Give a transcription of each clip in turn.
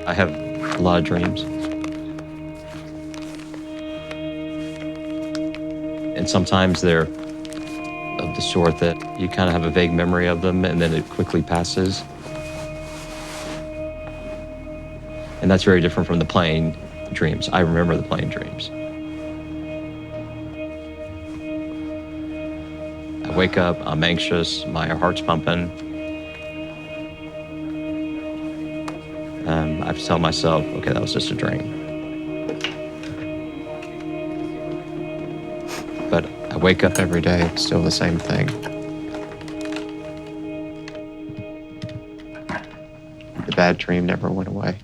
I have a lot of dreams. And sometimes they're of the sort that you kind of have a vague memory of them and then it quickly passes. And that's very different from the plain dreams. I remember the plain dreams. I wake up, I'm anxious, my heart's pumping. I tell myself, okay, that was just a dream. But I wake up every day, it's still the same thing. The bad dream never went away.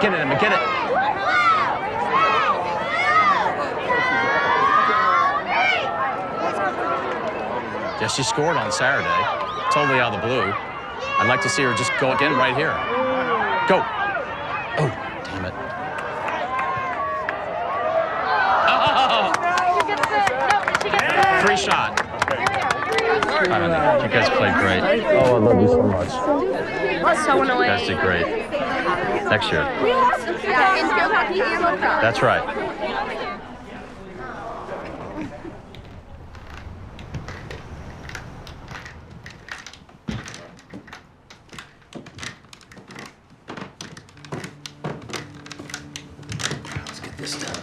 Get it, Emma, get it. Yeah, she scored on Saturday, totally out of the blue. I'd like to see her just go again right here. Go. Oh, damn it. Oh! Free shot. You guys played great. Oh, I love you so much. So annoying. You guys did great. Next year. That's right. Let's get this done.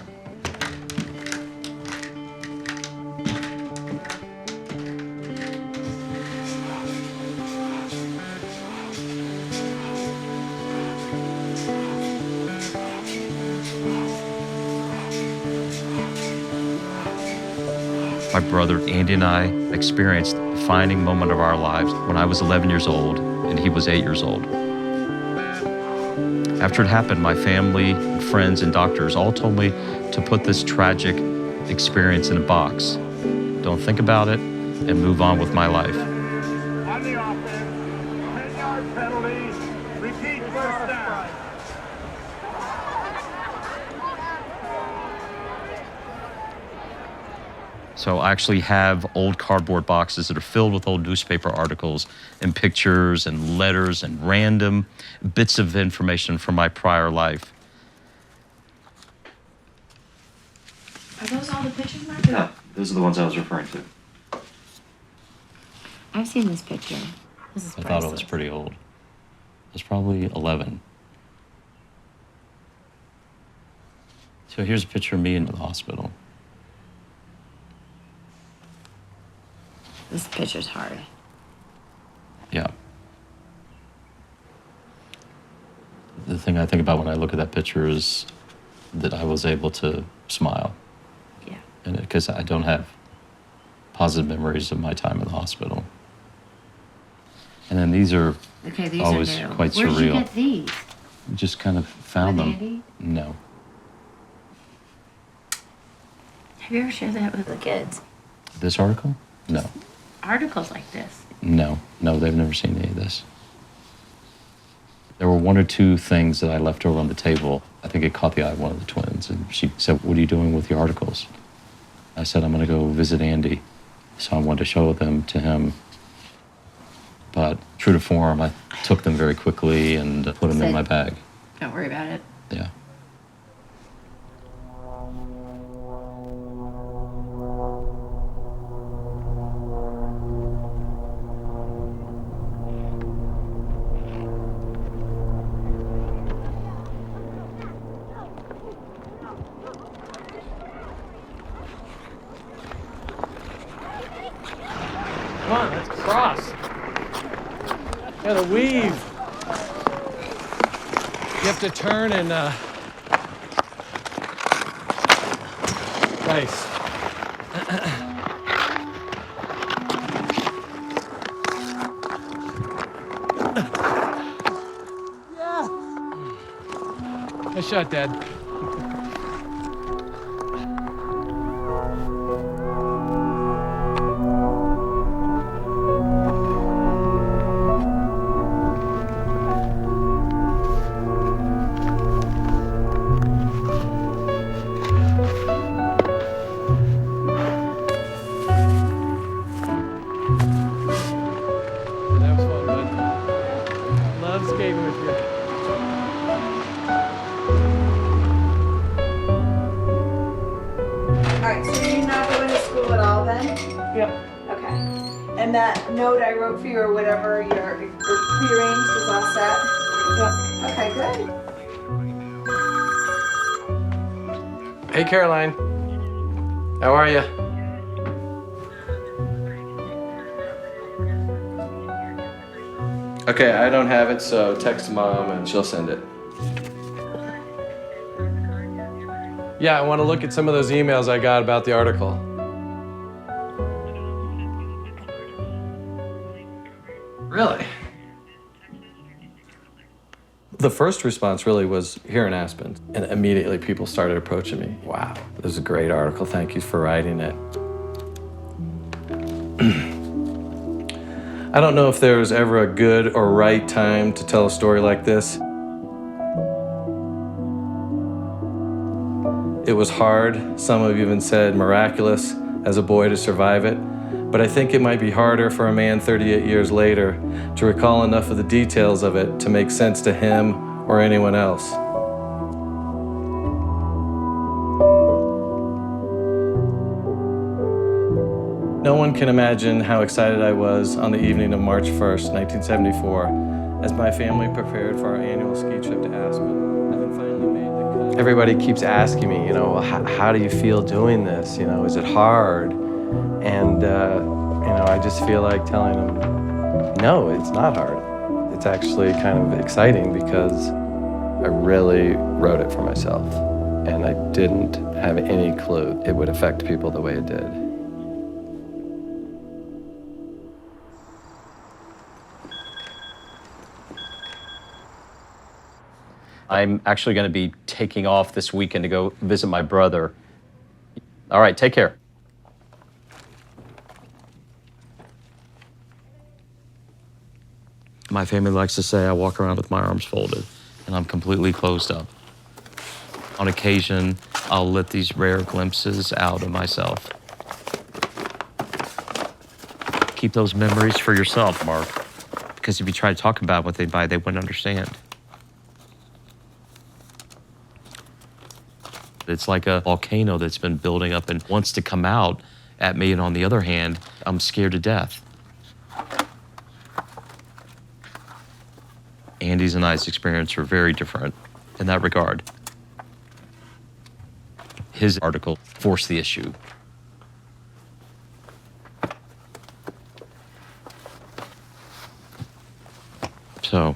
My brother Andy and I experienced the defining moment of our lives when I was 11 years old and he was 8 years old. After it happened, my family, and friends, and doctors all told me to put this tragic experience in a box. Don't think about it and move on with my life. On the offense, 10-yard penalty, repeat first down. So I actually have old cardboard boxes that are filled with old newspaper articles and pictures and letters and random bits of information from my prior life. Are those all the pictures, Mark? Yeah, those are the ones I was referring to. I've seen this picture. This is I priceless. thought it was pretty old. It was probably 11. So here's a picture of me in the hospital. This picture's hard. Yeah. The thing I think about when I look at that picture is that I was able to smile. Yeah. And because I don't have positive memories of my time in the hospital. And then these are Okay, these always are new. quite Where'd surreal. you get these? Just kind of found With them. Andy? No. Have you ever shared that with the kids? This article? No. Articles like this. No, they've never seen any of this. There were one or two things that I left over on the table. I think it caught the eye of one of the twins, and she said, "What are you doing with the articles?" I said, I'm going to go visit Andy. So I wanted to show them to him. But true to form, I took them very quickly and put them in my bag. Don't worry about it. Yeah. Come on, let's cross. Gotta weave. You have to turn and, nice. Yeah. Nice shot, Dad. That was fun, bud. Love skating with you. All right, so you're not going to school at all then? Yep. Okay. And that note I wrote for you or whatever, your prearranged is all set? Yep. Okay, good. Hey, Caroline. How are you? Okay, I don't have it, so text Mom and she'll send it. Yeah, I want to look at some of those emails I got about the article. Really? The first response really was here in Aspen, and immediately people started approaching me. Wow, this is a great article. Thank you for writing it. I don't know if there's ever a good or right time to tell a story like this. It was hard, some have even said miraculous, as a boy to survive it. But I think it might be harder for a man 38 years later to recall enough of the details of it to make sense to him or anyone else. No one can imagine how excited I was on the evening of March 1st, 1974, as my family prepared for our annual ski trip to Aspen. Having finally made the cut. Everybody keeps asking me, you know, how do you feel doing this? You know, is it hard? And, you know, I just feel like telling them, no, it's not hard. It's actually kind of exciting because I really wrote it for myself. And I didn't have any clue it would affect people the way it did. I'm actually going to be taking off this weekend to go visit my brother. All right, take care. My family likes to say I walk around with my arms folded and I'm completely closed up. On occasion, I'll let these rare glimpses out of myself. Keep those memories for yourself, Mark, because if you try to talk about what they buy, they wouldn't understand. It's like a volcano that's been building up and wants to come out at me, and on the other hand, I'm scared to death. Andy's and I's experience were very different in that regard. His article forced the issue. So,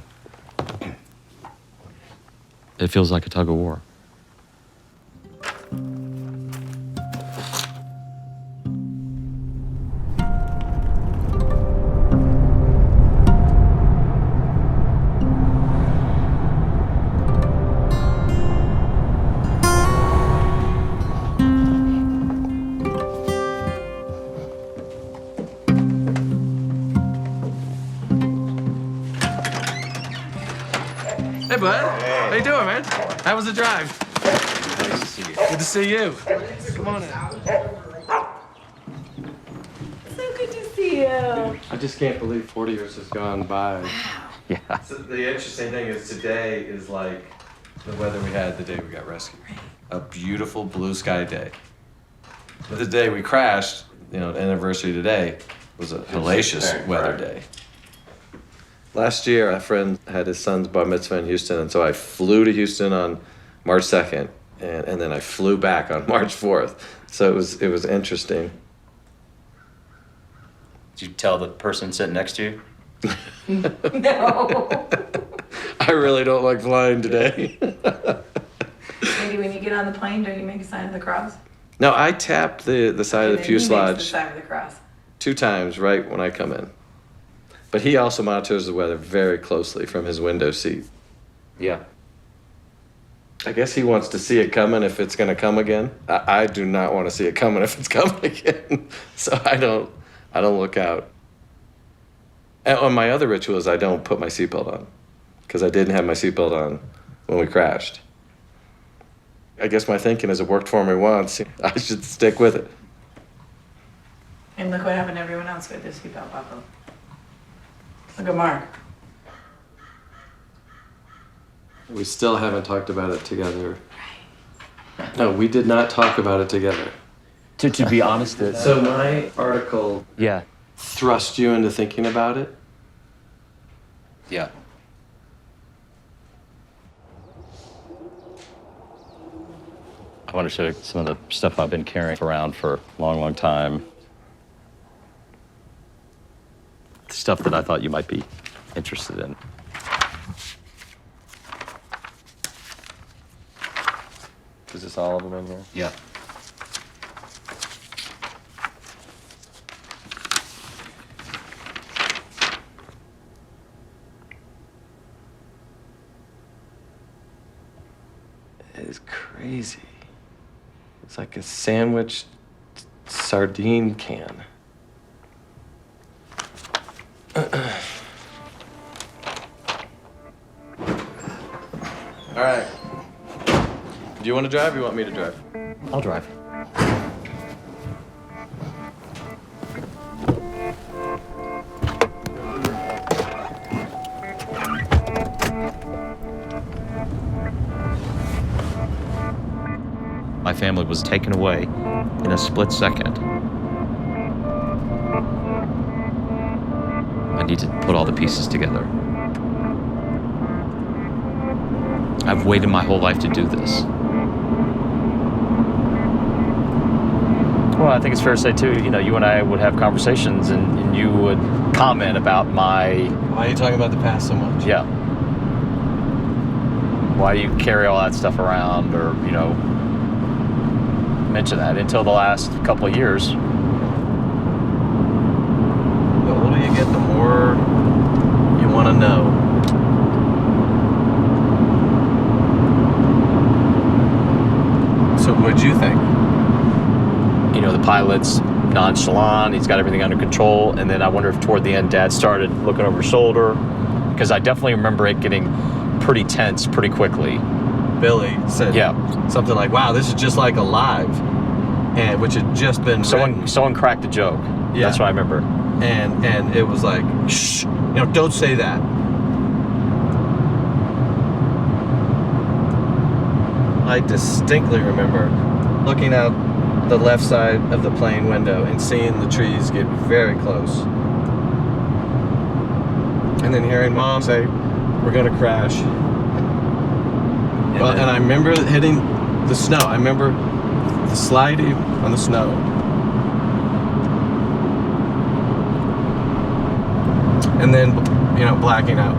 it feels like a tug of war. Hey, bud. Hey. How you doing, man? How was the drive? Nice to see you. Good to see you. Come on in. see you. I just can't believe 40 years has gone by. Yeah. So the interesting thing is today is like the weather we had the day we got rescued. A beautiful blue sky day. But the day we crashed, the anniversary today, was a hellacious weather day. Last year, a friend had his son's bar mitzvah in Houston, and so I flew to Houston on March 2nd, and then I flew back on March 4th. So it was interesting. Did you tell the person sitting next to you? No. I really don't like flying today. Maybe when you get on the plane, don't you make a sign of the cross? No, I tapped the side of the And then he makes the fuselage sign of the cross. 2 times right when I come in. But he also monitors the weather very closely from his window seat. Yeah. I guess he wants to see it coming if it's going to come again. I do not want to see it coming if it's coming again. So I don't look out. And on my other rituals, I don't put my seatbelt on because I didn't have my seatbelt on when we crashed. I guess my thinking is it worked for me once. I should stick with it. And look what happened to everyone else with this seatbelt buckle. Look at Mark. We still haven't talked about it together. No, we did not talk about it together. To be honest, So my article yeah. thrust you into thinking about it? Yeah. I want to show you some of the stuff I've been carrying around for a long, long time. Stuff that I thought you might be interested in. Is this all of them in here? Yeah. It is crazy. It's like a sandwich sardine can. All right. Do you want to drive or you want me to drive? I'll drive. My family was taken away in a split second. I need to put all the pieces together. I've waited my whole life to do this. Well, I think it's fair to say, too, you and I would have conversations and you would comment about my... Why are you talking about the past so much? Yeah. Why do you carry all that stuff around or, mention that until the last couple of years. The older you get, the more you want to know. So what'd you think? The pilot's nonchalant, he's got everything under control, and then I wonder if toward the end Dad started looking over his shoulder, because I definitely remember it getting pretty tense pretty quickly. Billy said something like, wow, this is just like Alive, and which had just been someone cracked a joke. Yeah. That's what I remember. And it was like, shh, don't say that. I distinctly remember looking out the left side of the plane window and seeing the trees get very close. And then hearing Mom say, we're gonna crash. And I remember hitting the snow. I remember the sliding on the snow. And then, blacking out.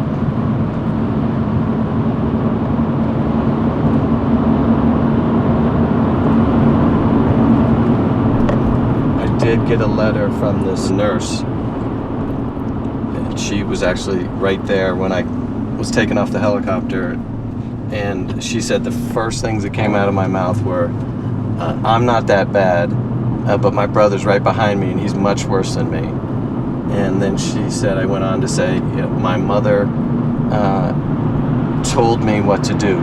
I did get a letter from this nurse. And she was actually right there when I was taken off the helicopter. And she said the first things that came out of my mouth were, I'm not that bad, but my brother's right behind me and he's much worse than me. And then she said, I went on to say, my mother told me what to do.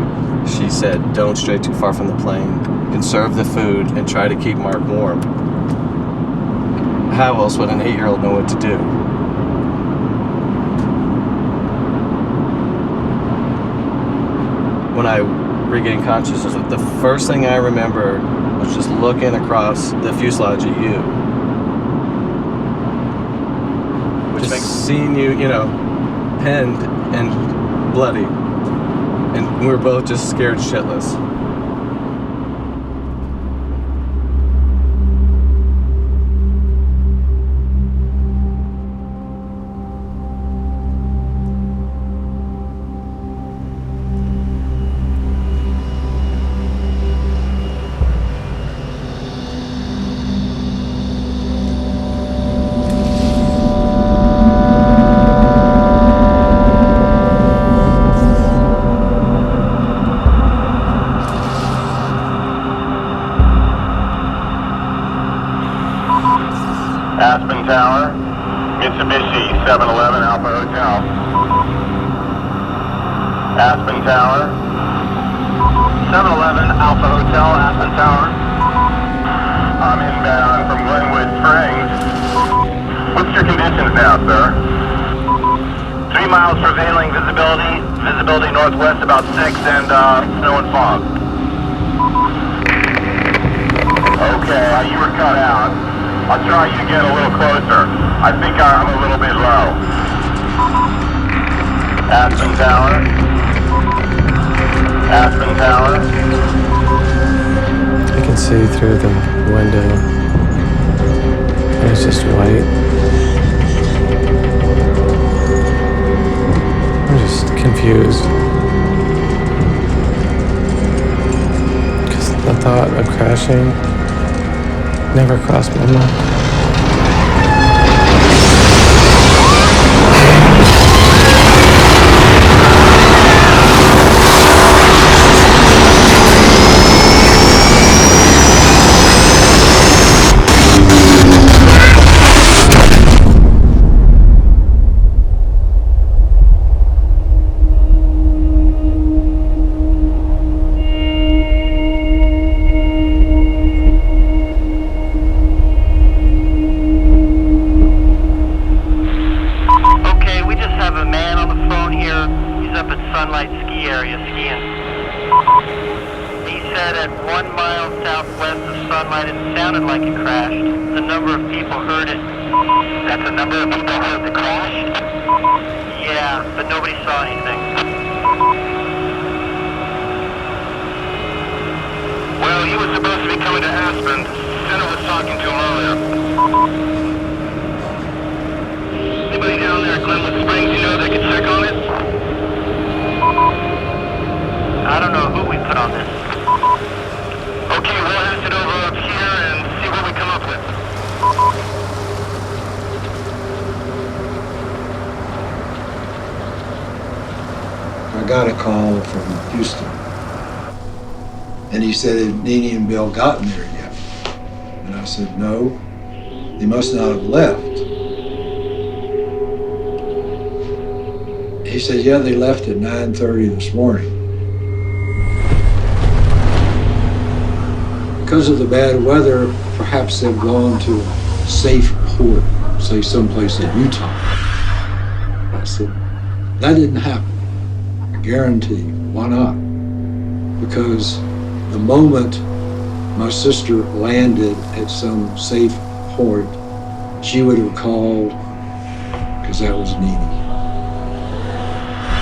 She said, don't stray too far from the plane, conserve the food, and try to keep Mark warm. how else would an 8-year-old know what to do? When I regained consciousness, the first thing I remember was just looking across the fuselage at you. Just seeing you, pinned and bloody. And we were both just scared shitless. Aspen Tower, Mitsubishi 711 Alpha Hotel. Aspen Tower, 711 Alpha Hotel, Aspen Tower. I'm inbound from Glenwood Springs. What's your conditions now, sir? 3 miles prevailing visibility, visibility northwest about 6, and snow and fog. Okay, you were cut out. I'll try you to get a little closer. I think I'm a little bit low. Aspen Tower. Aspen Tower. I can see through the window. And it's just white. I'm just confused. Because the thought of crashing never crossed my mind. I got a call from Houston, and he said, had Nene and Bill gotten there yet? And I said, no, they must not have left. He said, yeah, they left at 9:30 this morning. Because of the bad weather, perhaps they've gone to a safe port, say someplace in Utah. I said, that didn't happen. Guarantee you. Why not? Because the moment my sister landed at some safe port, she would have called, because that was Nene.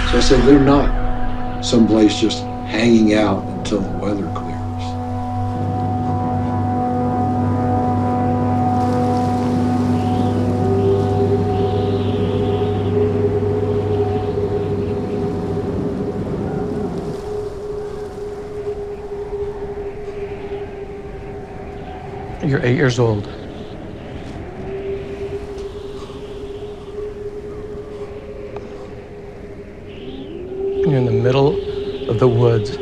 So I said, they're not someplace just hanging out until the weather clears. You're 8 years old. You're in the middle of the woods.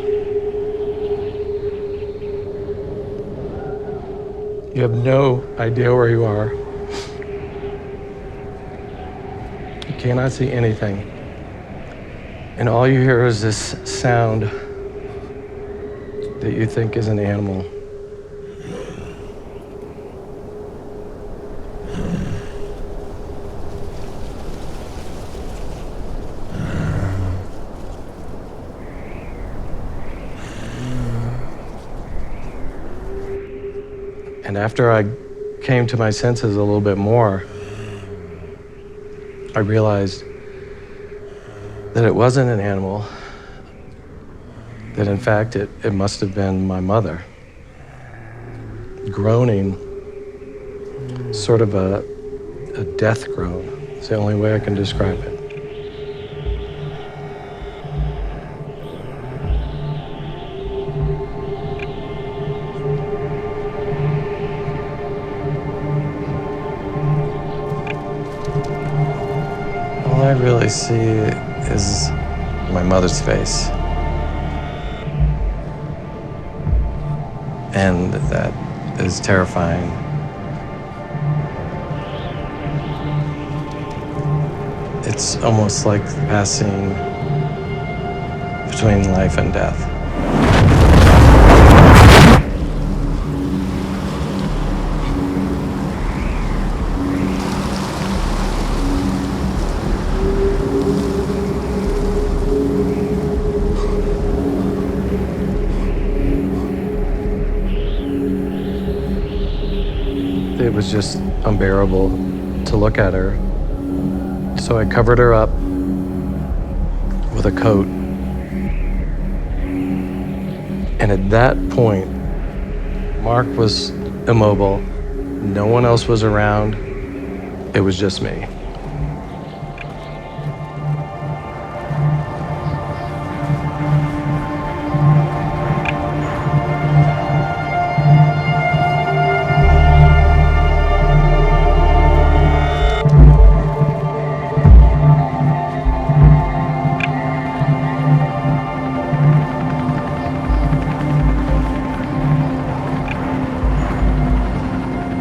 You have no idea where you are. You cannot see anything. And all you hear is this sound that you think is an animal. And after I came to my senses a little bit more, I realized that it wasn't an animal, that in fact it must have been my mother, groaning, sort of a death groan. It's the only way I can describe it. All I really see is my mother's face. And that is terrifying. It's almost like passing between life and death. It was just unbearable to look at her. So I covered her up with a coat. And at that point, Mark was immobile. No one else was around. It was just me.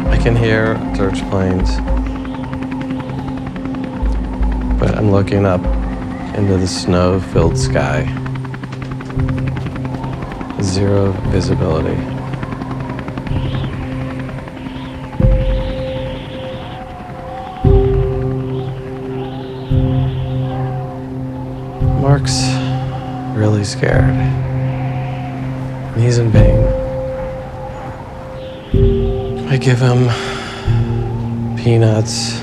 I can hear search planes, but I'm looking up into the snow-filled sky. Zero visibility. Mark's really scared. He's in pain. I give him peanuts,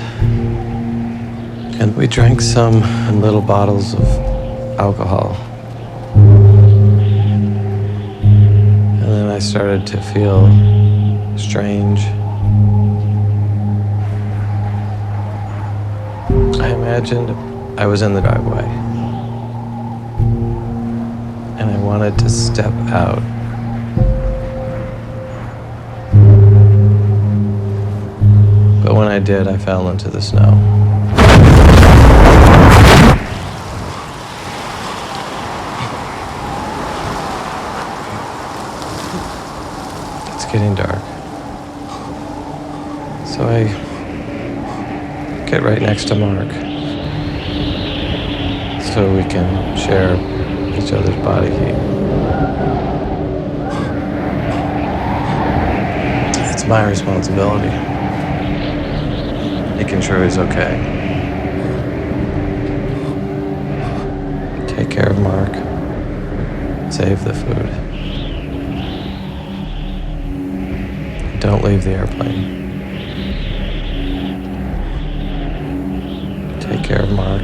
and we drank some in little bottles of alcohol. And then I started to feel strange. I imagined I was in the driveway, and I wanted to step out. But when I did, I fell into the snow. It's getting dark. So I get right next to Mark so we can share each other's body heat. It's my responsibility, making sure he's okay. Take care of Mark. Save the food. Don't leave the airplane. Take care of Mark.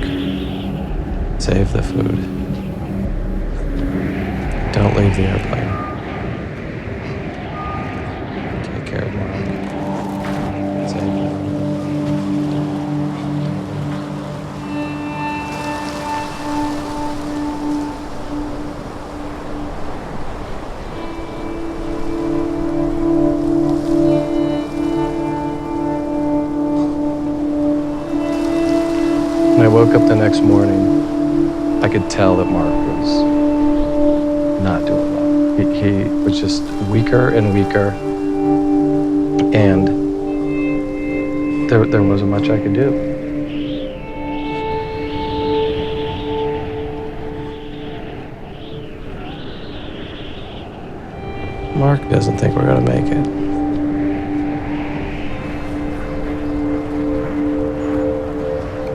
Save the food. Don't leave the airplane. Take care of Mark. Save the food. When I woke up the next morning, I could tell that Mark was not doing well. He was just weaker and weaker, and there wasn't much I could do. Mark doesn't think we're gonna make it.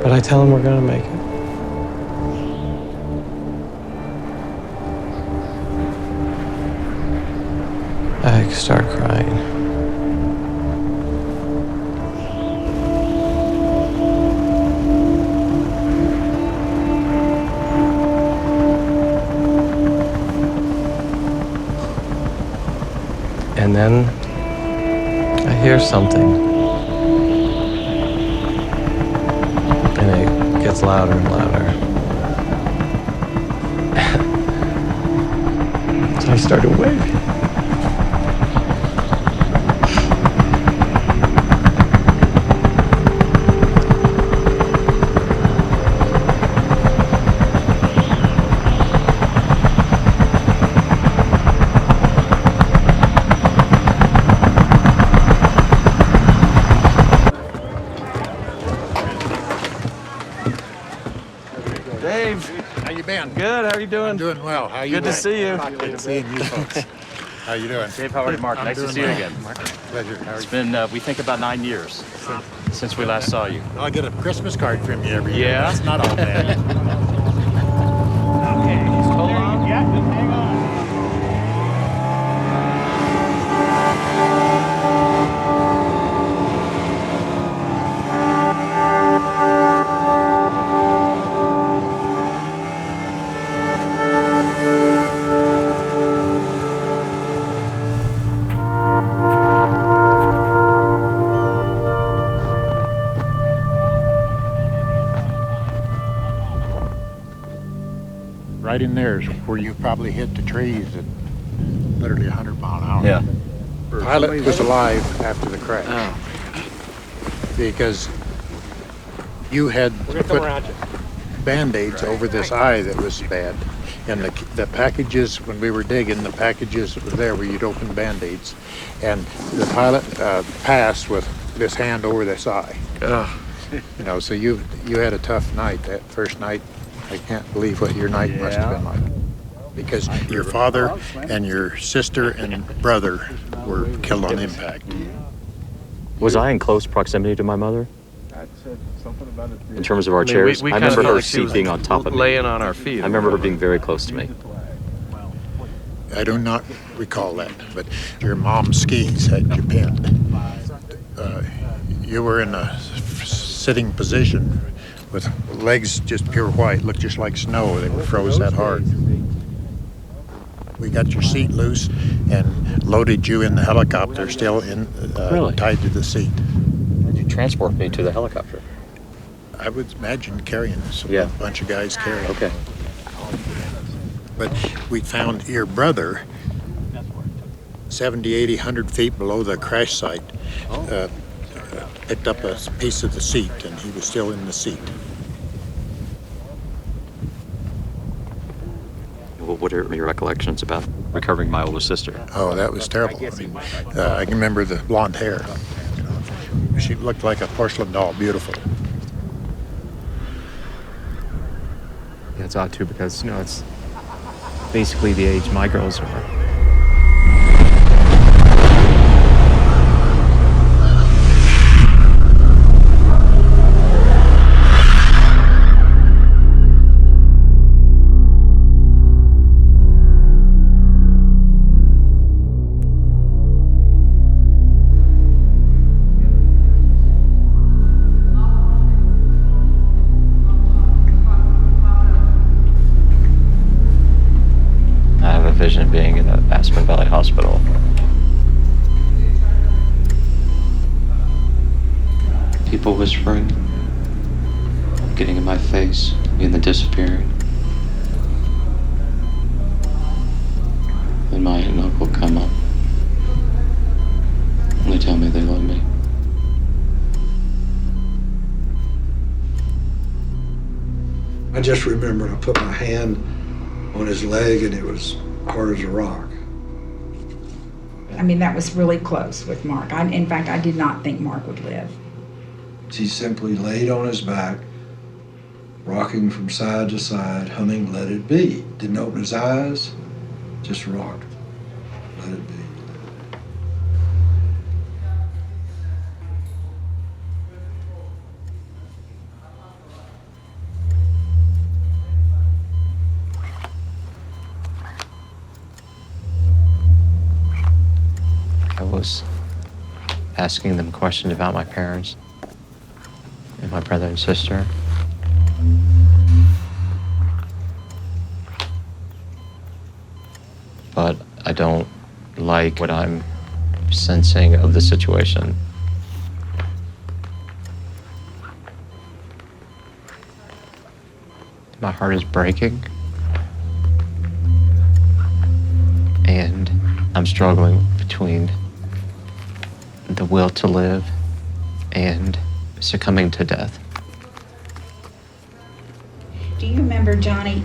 But I tell him we're gonna make it. I start crying. then I hear something. And it gets louder and louder. So I started waving. Dave, How you been? good. How are you doing? Doing well. How you Good to doing? see you. Good seeing you folks. How you doing? Dave, how are you, Mark? I'm Nice to doing see you well. again. Pleasure. How are It's you? been, we think, about 9 years since we last saw you. I get a Christmas card from you every year. Yeah? That's not all bad. Right in there is where you probably hit the trees at literally 100 mile an hour. Yeah. The pilot was alive after the crash because you had put Band-Aids over this eye that was bad. And the packages, when we were digging, the packages were there where you'd open Band-Aids. And the pilot passed with this hand over this eye. You know, so you had a tough night that first night. I can't believe what your night must have been like. Because your father and your sister and brother were killed on impact. Was I in close proximity to my mother? In terms of our chairs? I remember her seat being on top of me. Laying on our feet. I remember her being very close to me. I do not recall that, but your mom's skis had you pinned. You were in a sitting position with legs just pure white, looked just like snow. They were froze that hard. We got your seat loose and loaded you in the helicopter, still in Really? tied to the seat. Did you transport me to the helicopter? I would imagine carrying us, Yeah. a bunch of guys carrying. Okay. But we found your brother 70, 80, 100 feet below the crash site. Picked up a piece of the seat, and he was still in the seat. What are your recollections about recovering my older sister? Oh, that was terrible. I mean, I can remember the blonde hair. You know, she looked like a porcelain doll, beautiful. Yeah, it's odd too because, you know, it's basically the age my girls are. Vision of being in the Aspen Valley Hospital. People whispering, getting in my face, and then disappearing. Then my aunt and uncle come up. And they tell me they love me. I just remember I put my hand on his leg and it was hard as a rock. I mean, that was really close with Mark. In fact, I did not think Mark would live. He simply laid on his back, rocking from side to side, humming Let It Be. Didn't open his eyes, just rocked. Let it be. I was asking them questions about my parents and my brother and sister. But I don't like what I'm sensing of the situation. My heart is breaking, and I'm struggling between the will to live and succumbing to death. Do you remember, Johnny,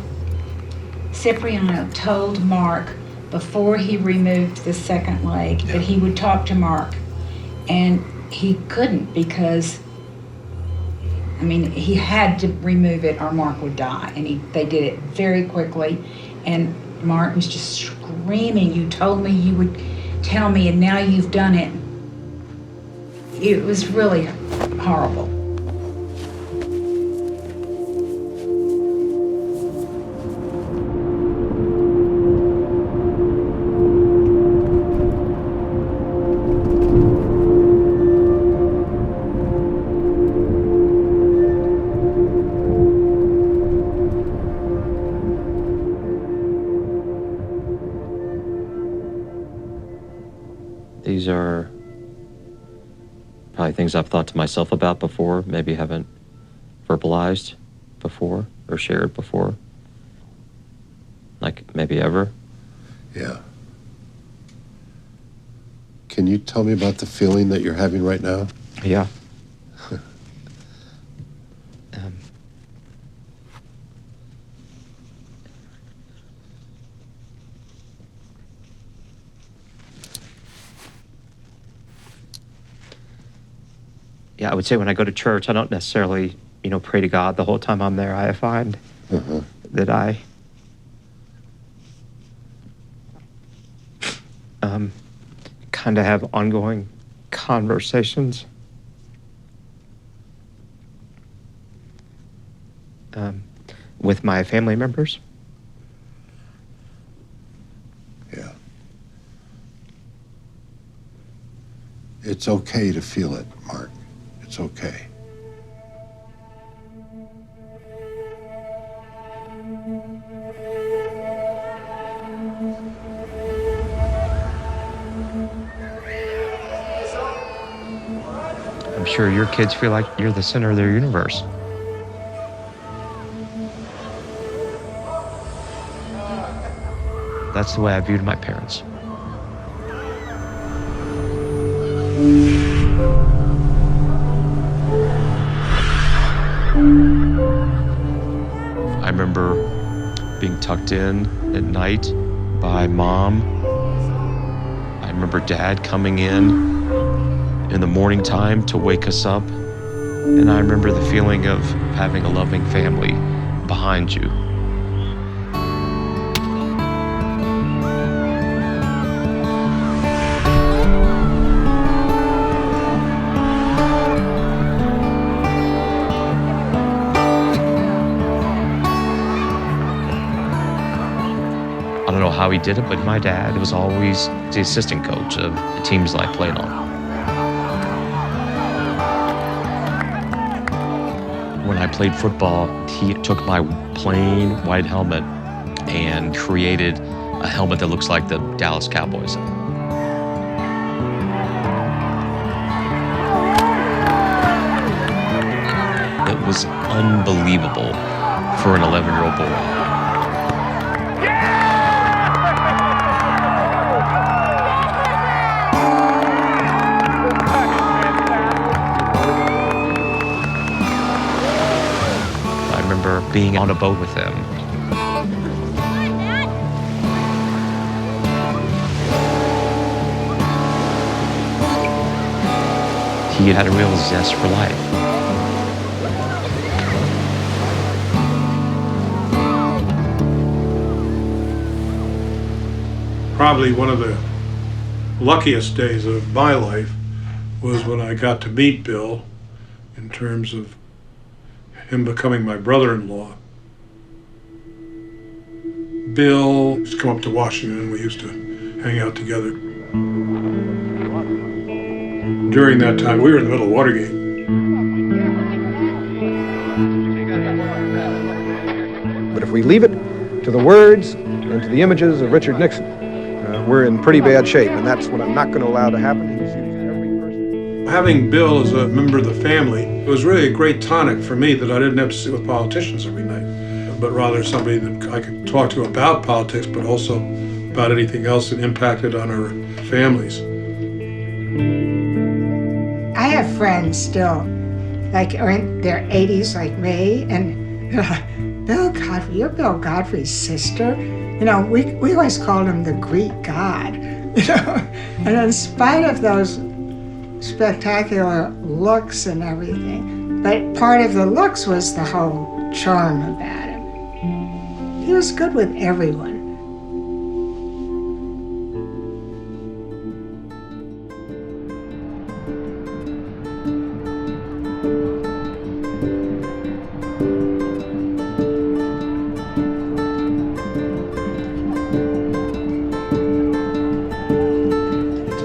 Cipriano told Mark before he removed the second leg that he would talk to Mark, and he couldn't because, I mean, he had to remove it or Mark would die, and they did it very quickly, and Mark was just screaming, "You told me you would tell me, and now you've done it." It was really horrible. These are probably things I've thought to myself about before, maybe haven't verbalized before or shared before. Like maybe ever. Yeah. Can you tell me about the feeling that you're having right now? Yeah. Yeah, I would say when I go to church, I don't necessarily, pray to God the whole time I'm there. I find that I kind of have ongoing conversations with my family members. Yeah. It's okay to feel it, Mark. It's okay. I'm sure your kids feel like you're the center of their universe. That's the way I viewed my parents. I remember being tucked in at night by Mom. I remember Dad coming in the morning time to wake us up. And I remember the feeling of having a loving family behind you. I don't know how he did it, but my dad was always the assistant coach of the teams that I played on. When I played football, he took my plain white helmet and created a helmet that looks like the Dallas Cowboys. It was unbelievable for an 11-year-old boy. Being on a boat with him. He had a real zest for life. Probably one of the luckiest days of my life was when I got to meet Bill in terms of him becoming my brother-in-law. Bill used to come up to Washington and we used to hang out together. During that time, we were in the middle of Watergate. But if we leave it to the words and to the images of Richard Nixon, we're in pretty bad shape, and that's what I'm not going to allow to happen. He's used every person. Having Bill as a member of the family, it was really a great tonic for me that I didn't have to sit with politicians every night, but rather somebody that I could talk to about politics, but also about anything else that impacted on our families. I have friends still, like are in their 80s like me, and they're like, Bill Godfrey, you're Bill Godfrey's sister? You know, we always called him the Greek god, you know? And in spite of those spectacular looks and everything, but part of the looks was the whole charm about him. He was good with everyone.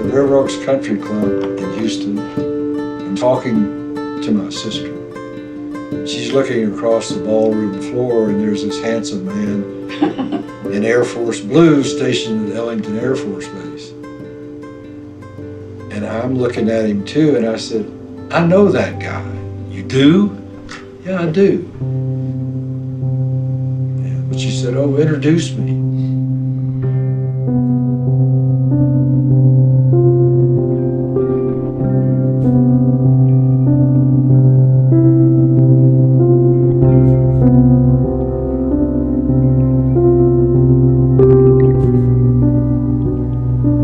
River Oaks Country Club in Houston and talking to my sister. She's looking across the ballroom floor, and there's this handsome man in Air Force Blue stationed at Ellington Air Force Base. And I'm looking at him too, and I said, I know that guy. You do? Yeah, I do. Yeah, but she said, oh, introduce me.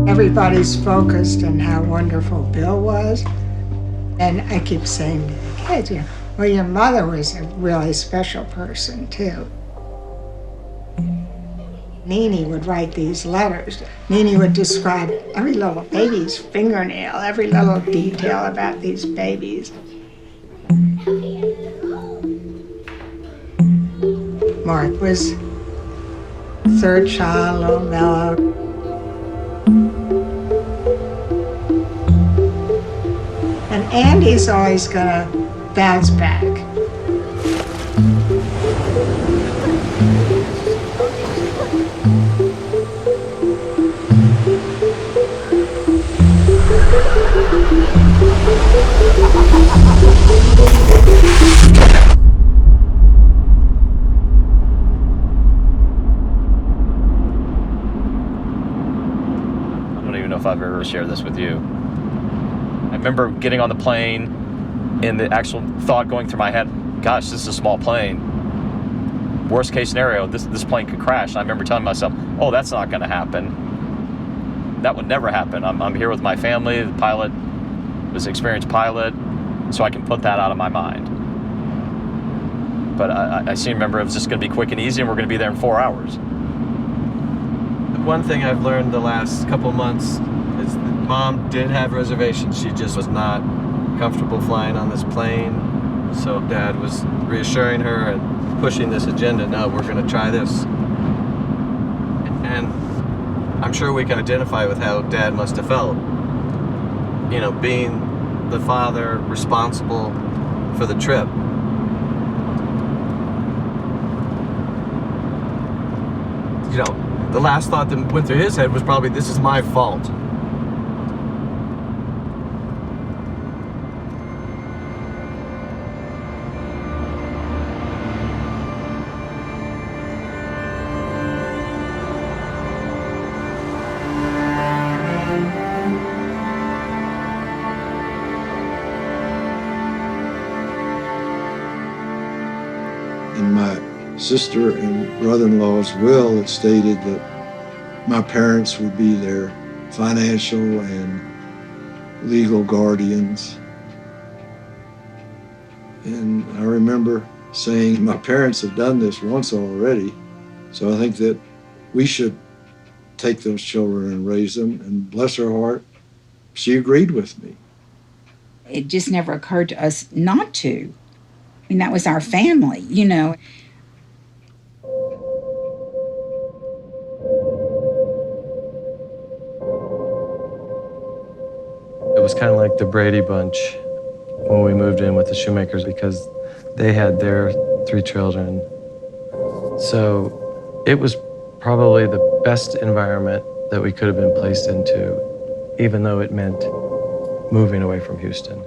Everybody's focused on how wonderful Bill was. And I keep saying to the kids, you know, well, your mother was a really special person too. Nene would write these letters. Nene would describe every little baby's fingernail, every little detail about these babies. Mark was third child, a little mellow. And Andy's always gonna bounce back. I don't even know if I've ever shared this with you. I remember getting on the plane and the actual thought going through my head, gosh, this is a small plane. Worst case scenario, this plane could crash. And I remember telling myself, oh, that's not going to happen. That would never happen. I'm here with my family. The pilot was an experienced pilot, so I can put that out of my mind. But I seem to remember it was just going to be quick and easy, and we're going to be there in 4 hours. One thing I've learned the last couple months is that Mom did have reservations. She just was not comfortable flying on this plane. So Dad was reassuring her and pushing this agenda. No, we're going to try this. And I'm sure we can identify with how Dad must have felt. You know, being the father responsible for the trip. You know, the last thought that went through his head was probably, this is my fault. In my sister and brother-in-law's will, it stated that my parents would be their financial and legal guardians. And I remember saying, my parents have done this once already, so I think that we should take those children and raise them. And bless her heart, she agreed with me. It just never occurred to us not to. I mean, that was our family, you know. It was kind of like the Brady Bunch when we moved in with the Shoemakers, because they had their 3 children. So it was probably the best environment that we could have been placed into, even though it meant moving away from Houston.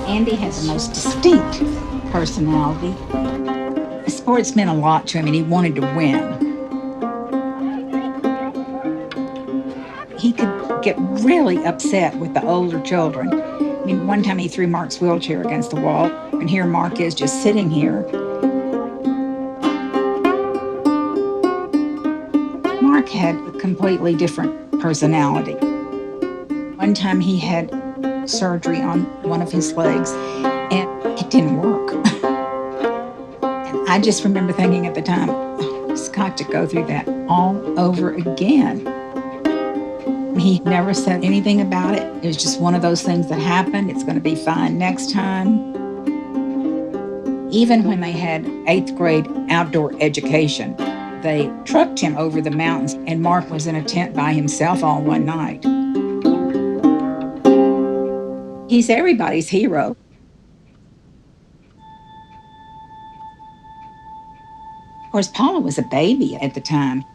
Andy has the most distinct personality. Sports meant a lot to him, and he wanted to win. He could get really upset with the older children. I mean, one time he threw Mark's wheelchair against the wall, and here Mark is just sitting here. Mark had a completely different personality. One time he had surgery on one of his legs, and it didn't work. And I just remember thinking at the time, oh, he's got to go through that all over again. He never said anything about it. It was just one of those things that happened. It's going to be fine next time. Even when they had 8th grade outdoor education, they trucked him over the mountains, and Mark was in a tent by himself all one night. He's everybody's hero. Of course, Paula was a baby at the time.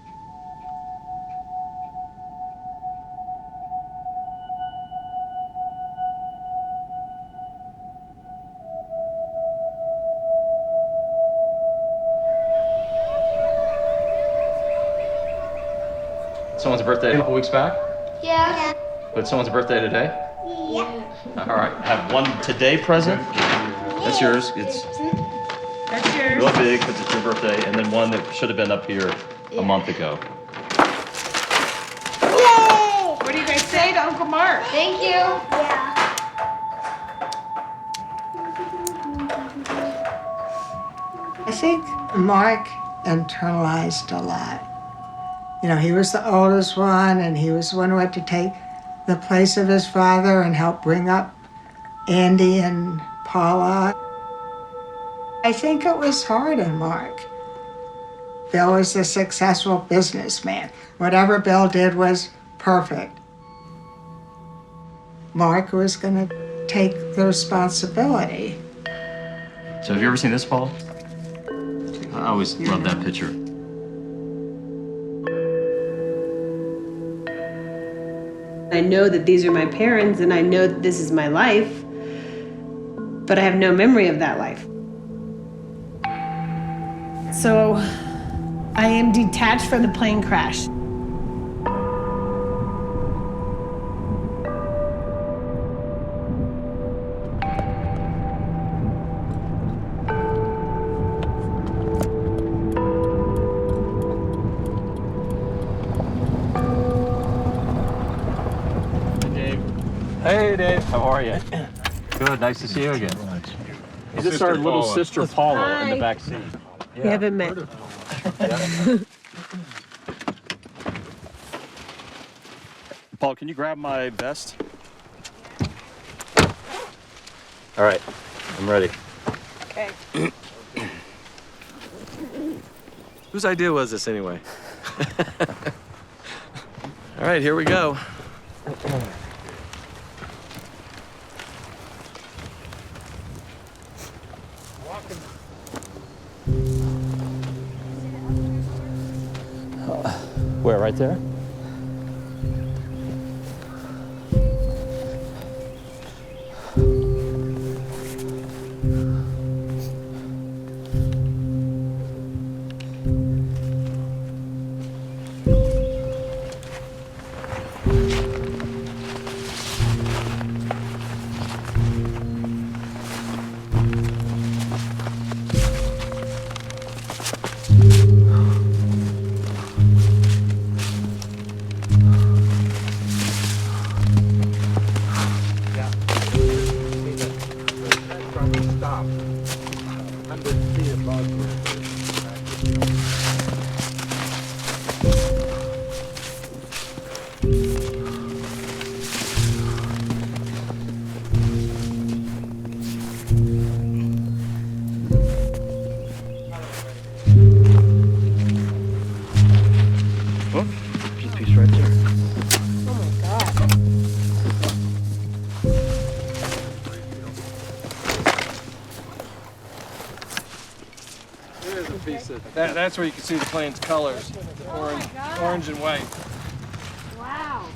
Someone's birthday a couple weeks back? Yeah. But someone's birthday today? Yeah. All right, have one today present. That's yours. It's That's yours. real big because it's your birthday, and then one that should have been up here a month ago. Yay! What do you guys say to Uncle Mark? Thank you. Yeah. I think Mark internalized a lot. You know, he was the oldest one, and he was the one who had to take the place of his father and help bring up Andy and Paula. I think it was hard on Mark. Bill was a successful businessman. Whatever Bill did was perfect. Mark was going to take the responsibility. So have you ever seen this, Paul? I always love that picture. I know that these are my parents and I know that this is my life, but I have no memory of that life. So I am detached from the plane crash. Hey, Dave. How are you? Good. Nice to see you again. Is this our little sister Paula in the back seat? We haven't met. Paul, can you grab my vest? All right, I'm ready. Okay. Whose idea was this anyway? All right, here we go. Where, right there? piece of that's where you can see the plane's colors, orange and white. Wow.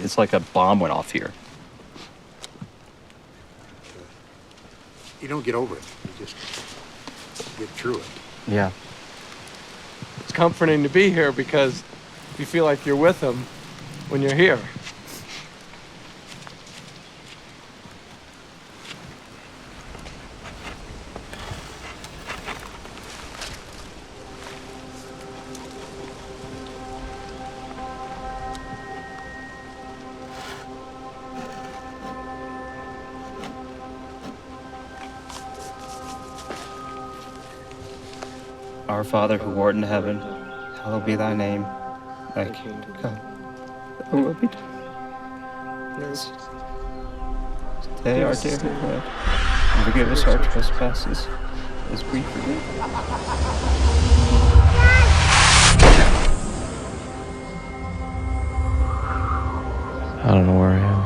It's like a bomb went off here. You don't get over it. You just get through it. Yeah. It's comforting to be here because you feel like you're with them when you're here. Our Father who art in heaven, hallowed be thy name. Thy kingdom come. Thy will be done. Yes. Today our daily bread. And forgive us our trespasses, as we forgive. I don't know where I am.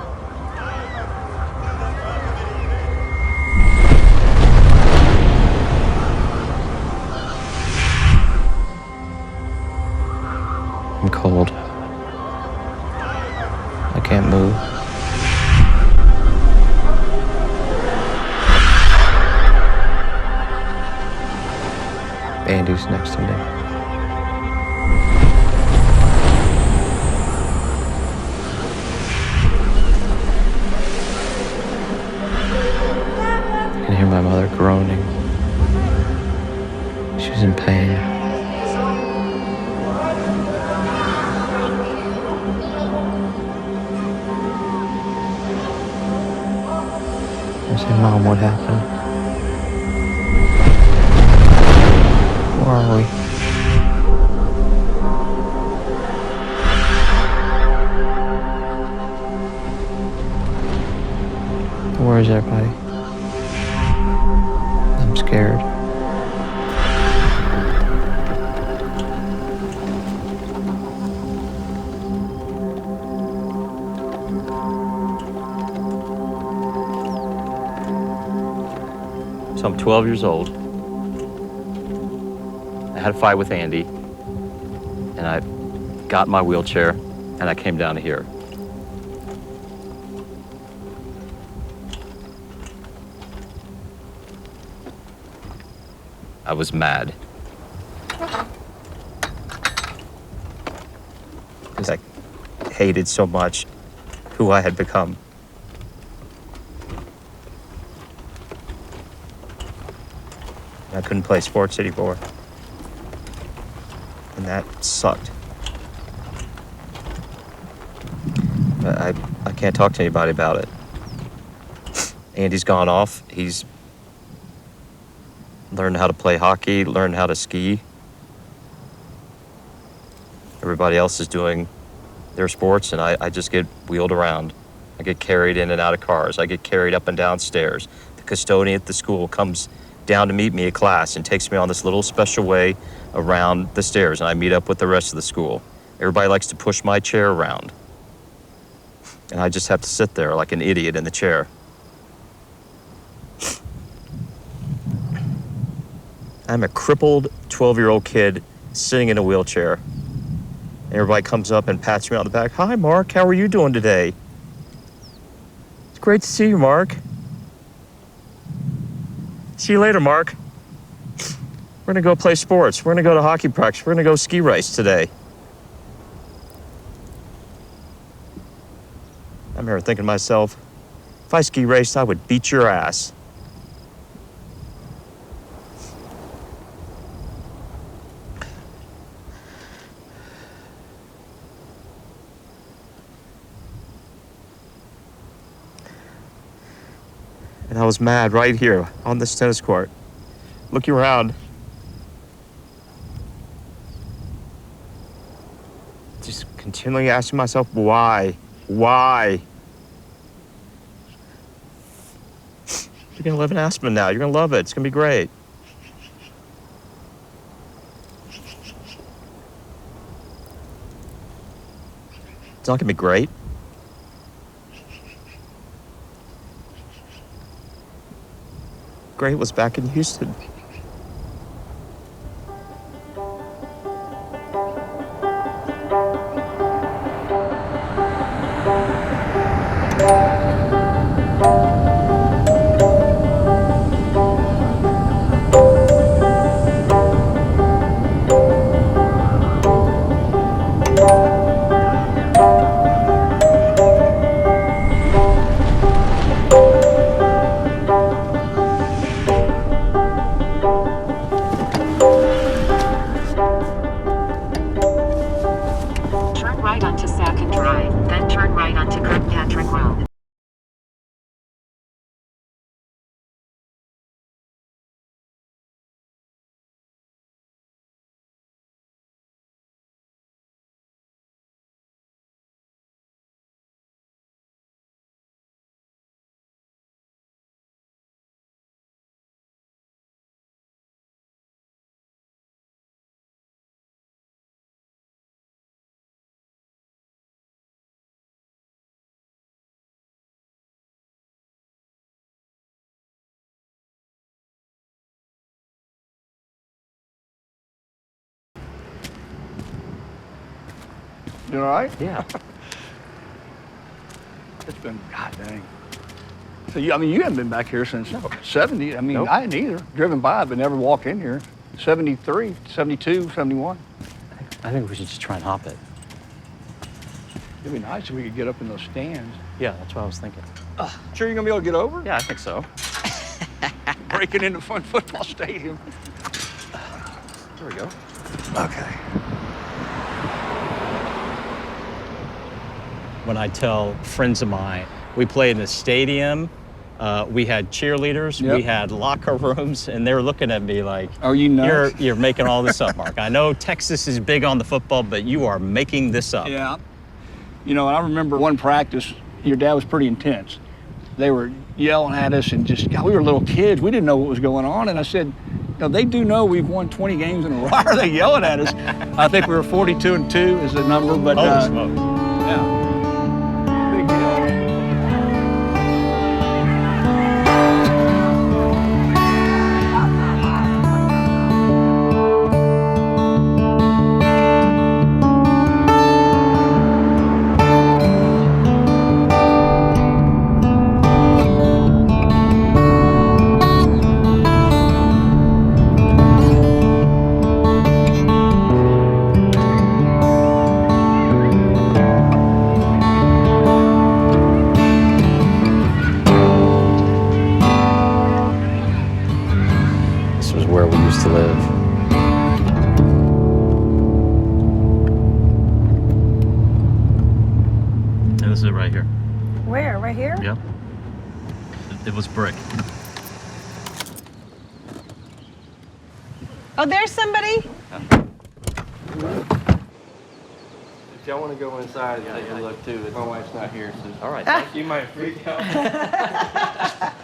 I'm cold. I can't move. Andy's next to me. I can hear my mother groaning. She's in pain. I say, Mom, what happened? Where are we? Where is everybody? I'm scared. So I'm 12 years old. I had a fight with Andy, and I got in my wheelchair, and I came down to here. I was mad. Because I hated so much who I had become. I couldn't play sports anymore. And that sucked. But I can't talk to anybody about it. Andy's gone off. He's learned how to play hockey, learned how to ski. Everybody else is doing their sports, and I just get wheeled around. I get carried in and out of cars. I get carried up and down stairs. The custodian at the school comes down to meet me at class and takes me on this little special way around the stairs, and I meet up with the rest of the school. Everybody likes to push my chair around, and I just have to sit there like an idiot in the chair. I'm a crippled 12-year-old kid sitting in a wheelchair, and everybody comes up and pats me on the back. Hi, Mark, how are you doing today? It's great to see you, Mark. See you later, Mark. We're gonna go play sports. We're gonna go to hockey practice. We're gonna go ski race today. I remember thinking to myself, if I ski raced, I would beat your ass. And I was mad right here on this tennis court, looking around. Just continue continually asking myself, why? Why? You're gonna live in Aspen now. You're gonna love it. It's gonna be great. It's not gonna be great. Great was back in Houston. Turn right onto Second Drive, then turn right onto Kirkpatrick Road. You all right? Yeah. It's been, god dang. So, you haven't been back here since 70. I mean, Nope. I hadn't either. Driven by, but never walked in here. 73, 72, 71. I think we should just try and hop it. It'd be nice if we could get up in those stands. Yeah, that's what I was thinking. Sure you're gonna be able to get over? Yeah, I think so. Breaking into Fun Football Stadium. There we go. Okay. When I tell friends of mine, we played in the stadium, we had cheerleaders, Yep. we had locker rooms, and they were looking at me like, Are you nuts? You're making all this up, Mark. I know Texas is big on the football, but you are making this up. Yeah. You know, I remember one practice, your dad was pretty intense. They were yelling at us and just, God, we were little kids. We didn't know what was going on. And I said, no, they do know we've won 20 games in a row. Why are they yelling at us? I think we were 42-2 is the number, but Holy smokes. yeah. Big deal. This was where we used to live. And this is it right here. Where? Right here? Yep. It was brick. Oh, there's somebody. If y'all want to go inside and take a look too, my wife's not here, so. All right. You might freak out.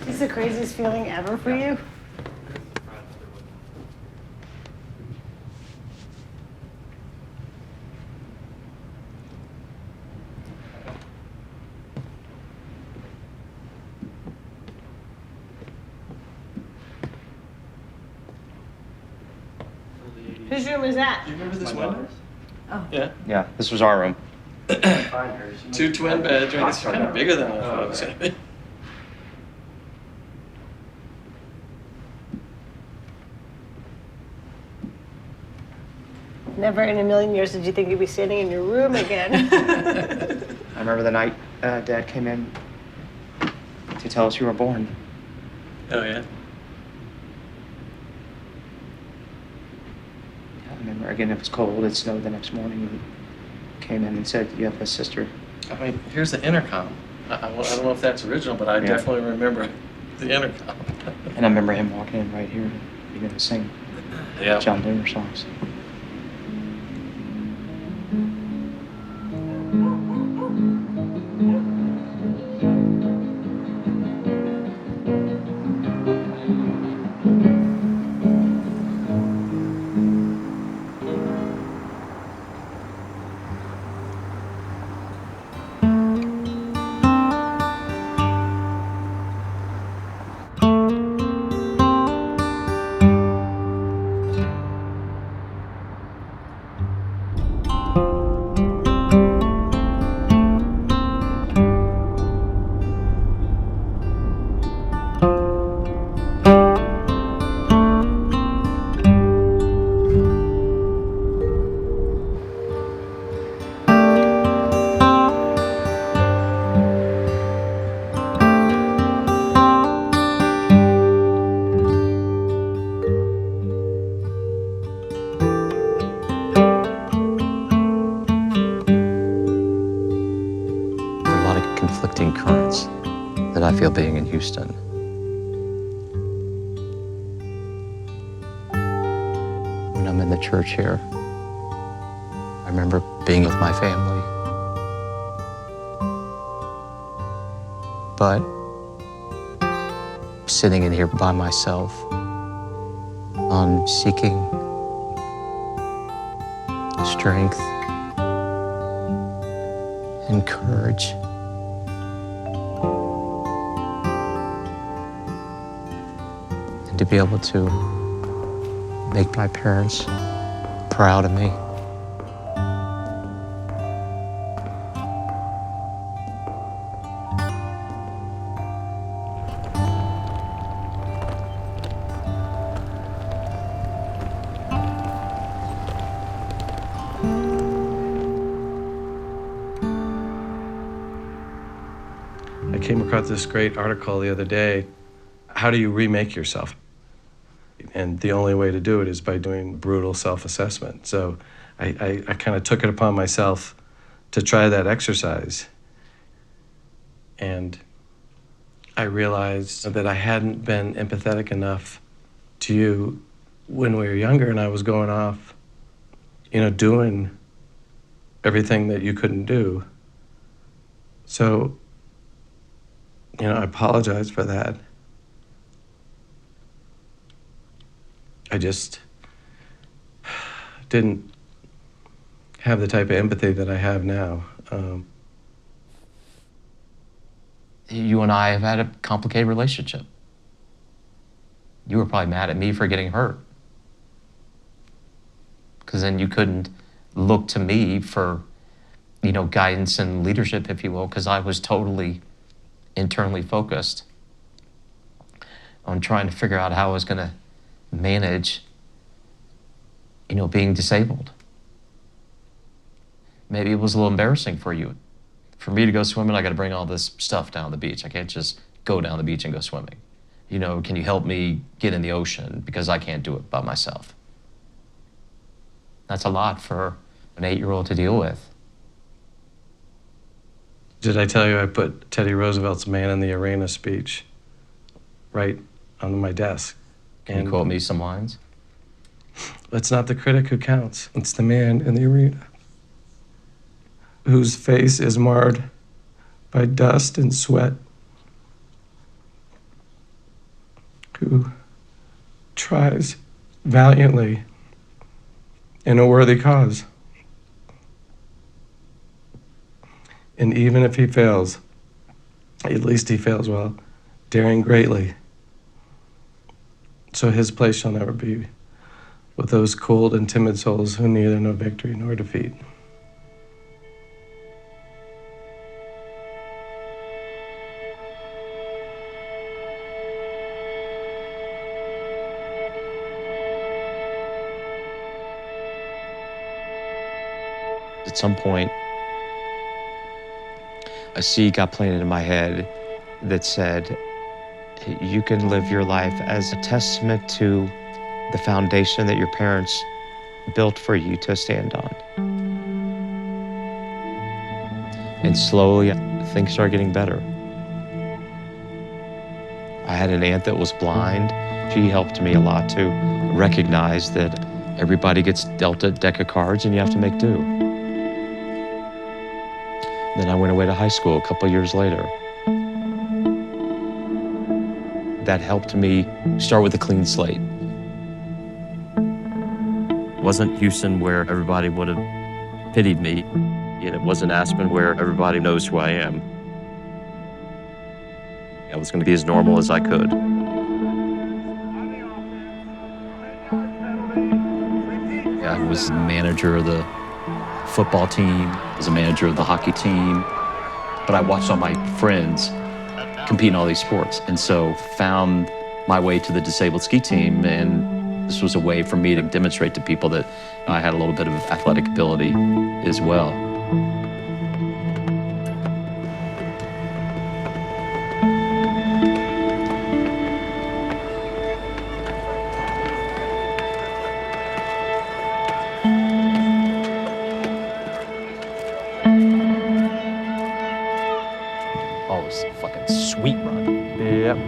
Is this the craziest feeling ever for you? Whose room is that? Do you remember this window? Oh. Yeah. Yeah, this was our room. 2 twin beds. I mean, it's kind of bigger than I thought it was going to be. Never in a million years did you think you'd be sitting in your room again. I remember the night Dad came in to tell us you were born. Oh, yeah? I remember, again, it was cold, it snowed the next morning. He came in and said, you have a sister. I mean, here's the intercom. I don't know if that's original, but I definitely remember the intercom. And I remember him walking in right here, beginning to sing John Denver songs. Conflicting currents that I feel being in Houston. When I'm in the church here, I remember being with my family. But sitting in here by myself, seeking strength and courage. To be able to make my parents proud of me. I came across this great article the other day. How do you remake yourself? And the only way to do it is by doing brutal self-assessment. So I kind of took it upon myself to try that exercise. And I realized that I hadn't been empathetic enough to you when we were younger, and I was going off, doing everything that you couldn't do. So, I apologize for that. I just didn't have the type of empathy that I have now. You and I have had a complicated relationship. You were probably mad at me for getting hurt. Because then you couldn't look to me for, guidance and leadership, if you will, because I was totally internally focused on trying to figure out how I was going to manage, being disabled. Maybe it was a little embarrassing for you. For me to go swimming, I got to bring all this stuff down the beach. I can't just go down the beach and go swimming. Can you help me get in the ocean because I can't do it by myself? That's a lot for an 8-year-old to deal with. Did I tell you I put Teddy Roosevelt's Man in the Arena speech right on my desk? Can you quote me some lines? It's not the critic who counts. It's the man in the arena whose face is marred by dust and sweat, who tries valiantly in a worthy cause. And even if he fails, at least he fails well, daring greatly. So his place shall never be with those cold and timid souls who neither know victory nor defeat. At some point, a seed got planted in my head that said, you can live your life as a testament to the foundation that your parents built for you to stand on. And slowly, things started getting better. I had an aunt that was blind. She helped me a lot to recognize that everybody gets dealt a deck of cards and you have to make do. Then I went away to high school a couple years later. That helped me start with a clean slate. It wasn't Houston where everybody would have pitied me, and it wasn't Aspen where everybody knows who I am. I was going to be as normal as I could. I was manager of the football team, I was a manager of the hockey team, but I watched all my friends compete in all these sports, and so found my way to the disabled ski team, and this was a way for me to demonstrate to people that I had a little bit of athletic ability as well. Oh, it's a fucking sweet run. Yep.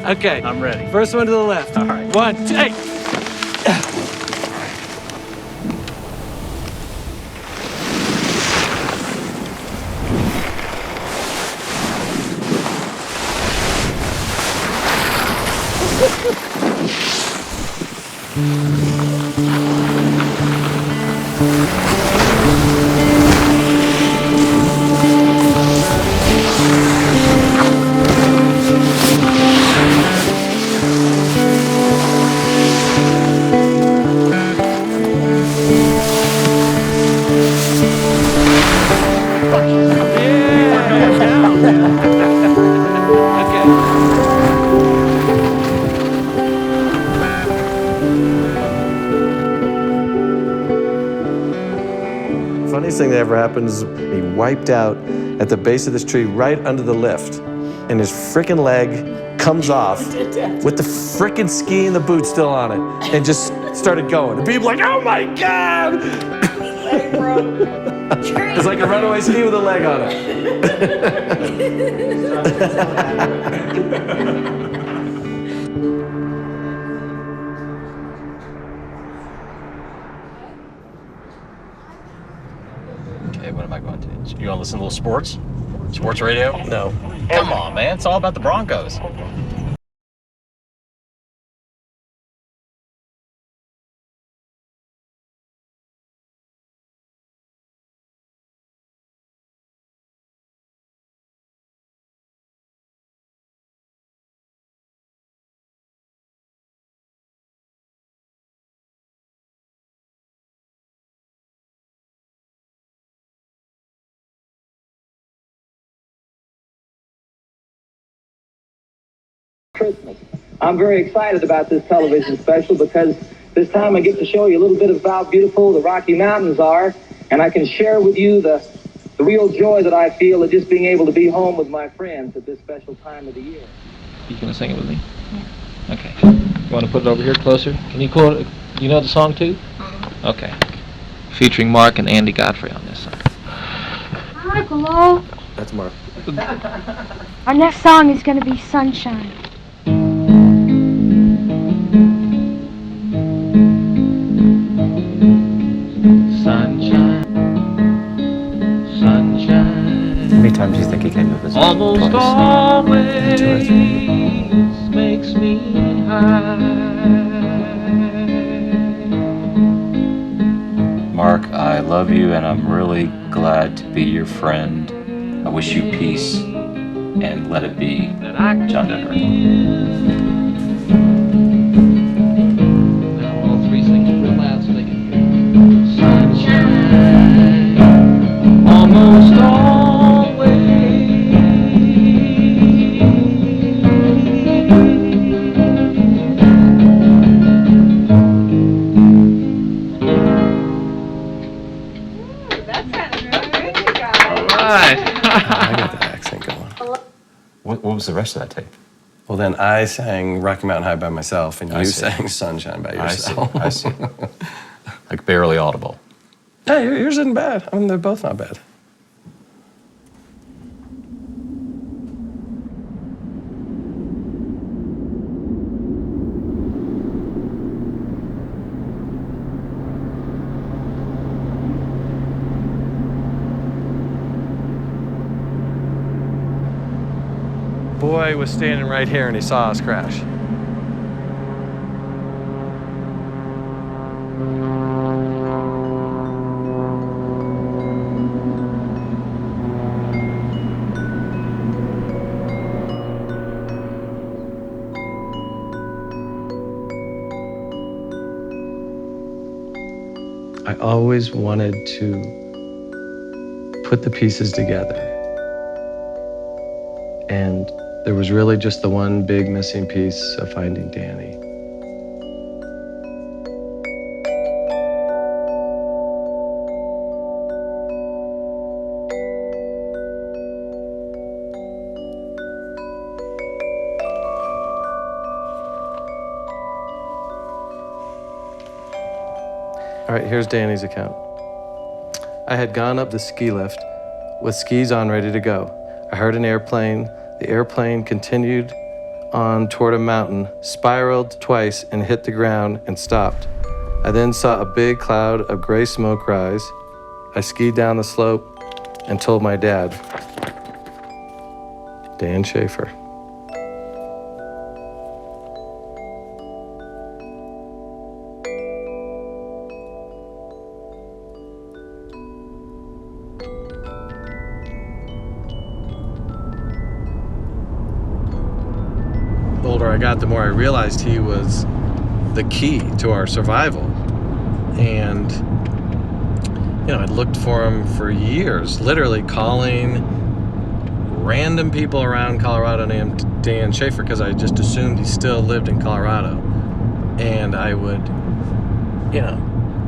Okay. I'm ready. First one to the left. All right. 1, 2, 8. Funniest thing that ever happened is he wiped out at the base of this tree right under the lift, and his frickin' leg comes off with the frickin' ski and the boot still on it, and just started going. And people like, oh my God! It's like a runaway ski with a leg on it. Okay, what am I going to? You want to listen to a little sports? Sports radio? No. Come on, man. It's all about the Broncos. Christmas. I'm very excited about this television special because this time I get to show you a little bit of how beautiful the Rocky Mountains are, and I can share with you the real joy that I feel at just being able to be home with my friends at this special time of the year. You gonna sing it with me? Yeah. Okay. You want to put it over here closer? Can you call it? You know the song too? Okay. Featuring Mark and Andy Godfrey on this song. Hi, hello. That's Mark. Our next song is going to be Sunshine. Sunshine, sunshine. How many times do you think he came to visit? Almost always makes me high. Mark, I love you and I'm really glad to be your friend. I wish you peace and let it be. John Denver. Now all three sing it real loud so they can hear. Sunshine, almost I got the accent going. What was was the rest of that tape? Well, then I sang Rocky Mountain High by myself, and I you see. sang Sunshine by yourself. I see. Like barely audible. Yeah, yours isn't bad. I mean, they're both not bad. Boy was standing right here and he saw us crash. I always wanted to put the pieces together. And there was really just the one big missing piece of finding Danny. All right, here's Danny's account. I had gone up the ski lift with skis on ready to go. I heard an airplane. The airplane continued on toward a mountain, spiraled twice and hit the ground and stopped. I then saw a big cloud of gray smoke rise. I skied down the slope and told my dad, Dan Schaefer. The older I got, the more I realized he was the key to our survival. And, you know, I'd looked for him for years, literally calling random people around Colorado named Dan Schaefer because I just assumed he still lived in Colorado. And I would, you know,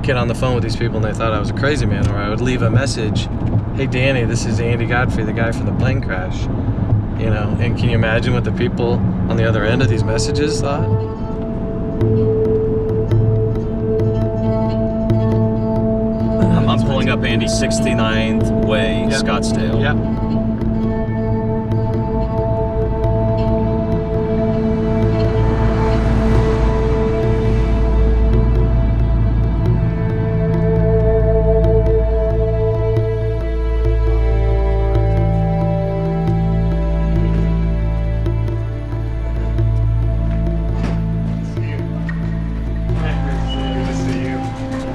get on the phone with these people and they thought I was a crazy man, or I would leave a message, hey Danny, this is Andy Godfrey, the guy from the plane crash. You know, and can you imagine what the people on the other end of these messages thought? I'm pulling up Andy 69th Way, Yep. Scottsdale. Yep.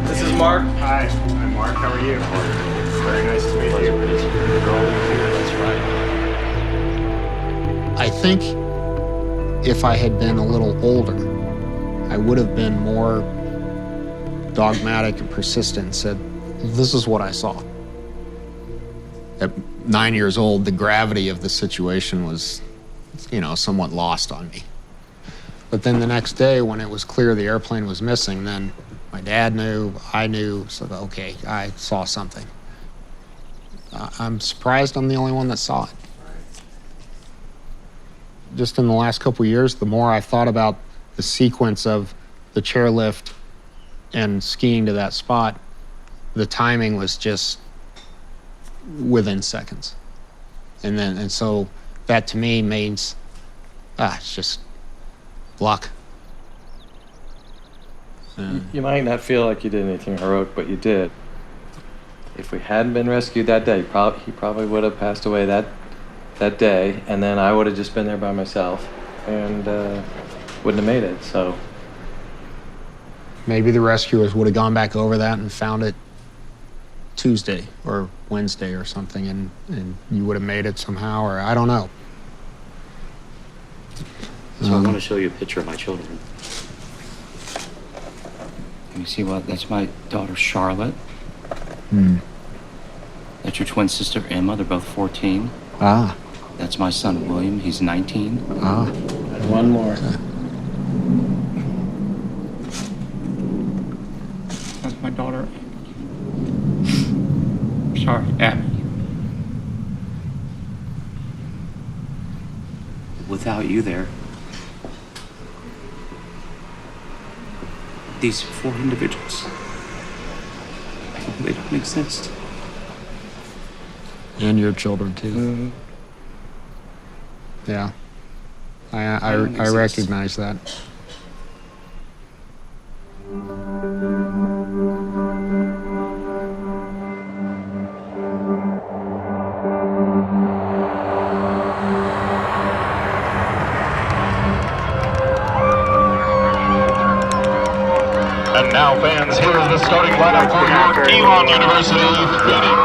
This is Mark. Hi, I'm Mark. How are you? Very nice to meet you. That's right. I think if I had been a little older, I would have been more dogmatic and persistent and said, this is what I saw. At 9 years old, the gravity of the situation was, you know, somewhat lost on me. But then the next day, when it was clear the airplane was missing, then my dad knew, I knew, so okay, I saw something. I'm surprised I'm the only one that saw it. Just in the last couple of years, the more I've thought about the sequence of the chairlift and skiing to that spot, the timing was just within seconds. And so that to me means, it's just luck. You might not feel like you did anything heroic, but you did. If we hadn't been rescued that day, he probably would have passed away that day, and then I would have just been there by myself and wouldn't have made it. So maybe the rescuers would have gone back over that and found it Tuesday or Wednesday or something, and you would have made it somehow, or I don't know. So I want to show you a picture of my children. Let me see what, that's my daughter Charlotte. That's your twin sister Emma, they're both 14. Ah. That's my son William, he's 19. Ah. And one more. That's my daughter. Sorry, Abby. without you there, these 4 individuals, they don't exist. And your children, too. Mm-hmm. Yeah. I recognize that. And now, fans, here is the starting lineup for your Elon University meeting.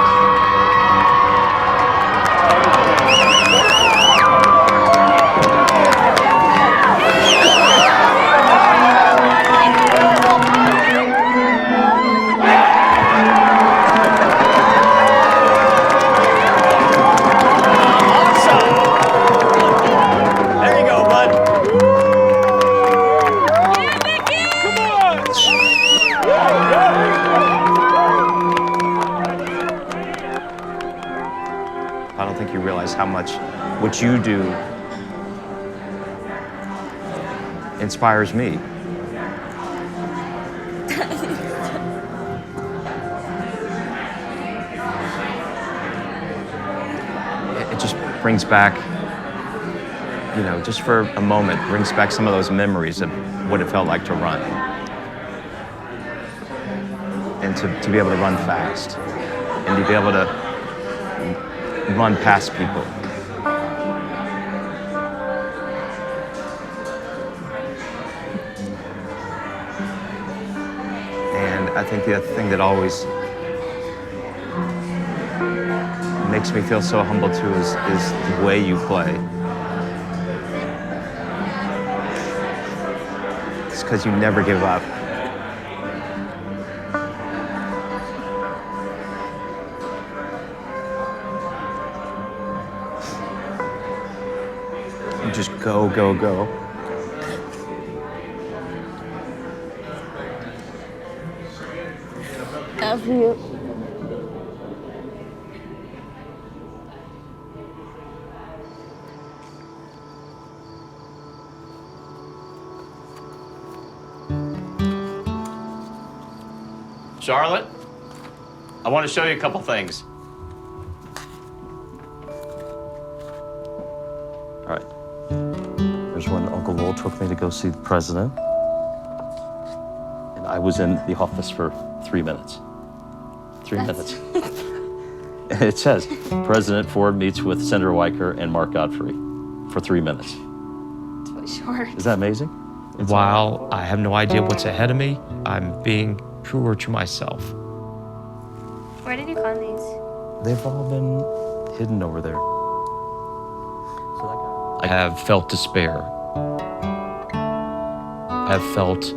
There you go, bud. I don't think you realize how much what you do inspires me. It just brings back, you know, just for a moment, brings back some of those memories of what it felt like to run. And to be able to run fast. And to be able to run past people. And I think the other thing that always makes me feel so humble too is the way you play. It's because you never give up. You just go, go, go. Love you. Charlotte, I want to show you a couple things. All right. There's when Uncle Lowell took me to go see the president. And I was in the office for 3 minutes. 3 minutes. And it says, President Ford meets with Senator Weicker and Mark Godfrey for 3 minutes. It's really short. Is that amazing? While I have no idea what's ahead of me, I'm being truer to myself. Where did you find these? They've all been hidden over there. I have felt despair. I have felt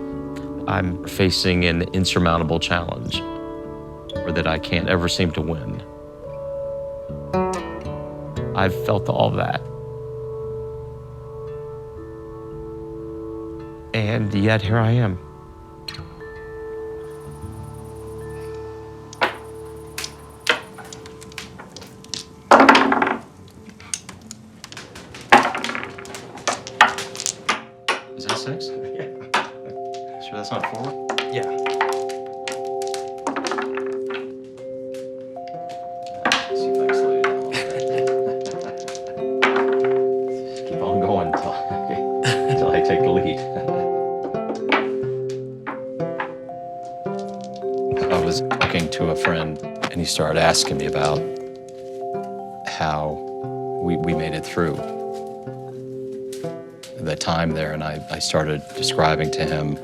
I'm facing an insurmountable challenge, or that I can't ever seem to win. I've felt all that. And yet here I am. Is that 6? Yeah. Sure that's not 4? Yeah. See if I can slow you down a little bit. Just keep on going until I take the lead. I was talking to a friend, and he started asking me about how we made it through the time there, and I started describing to him